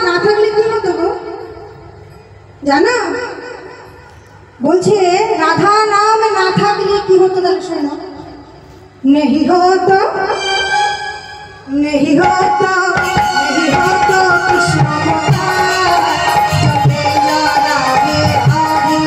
না থাকলে কি হতো গো জানো? বলছে রাধা নাম না থাকলে কি হতো তাহলে শোনো। नहीं होता नहीं होता नहीं होता कृष्ण होता जो तेरा राधे आगे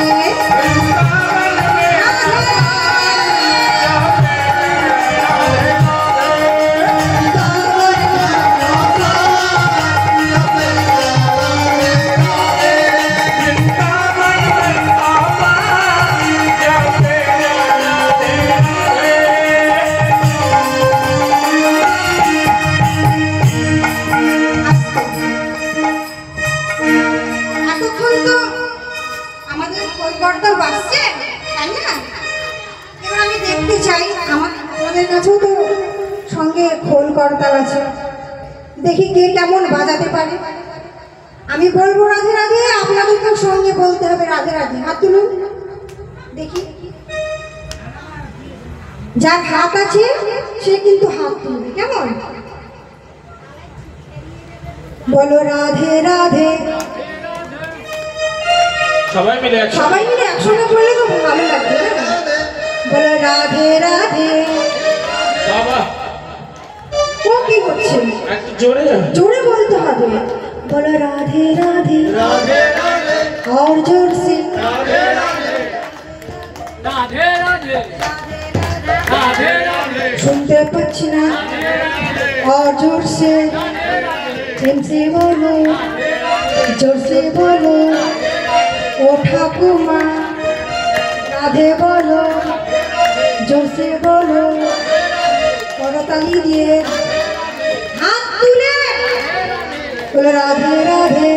সঙ্গে খোল করতাল আছে, দেখি কে কেমন বাজাতে পারে। আমি বলবো রাধে রাধে, আপনাদেরকেও সঙ্গে বলতে হবে রাধে রাধে। হাত তুলুন দেখি, যার হাত আছে সে কিন্তু হাত তুলবে, কেমন? বলো রাধে রাধে। সবাই মিলে একসঙ্গে বললে তো ভালো লাগবে। বলো রাধে রাধে। বাবা ও কি করছে? একটু জোরে জোরে বলতে হবে। बोलो राधे राधे राधे राधे और जोर से राधे राधे राधे राधे राधे राधे सुनते पाচ্ছি না और जोर से प्रेम से बोलो जोर से बोलो ओ ठाकुमा राधे बोलो जोर से बोलो करताली দিয়ে हाथ তুলে बोलो राधे राधे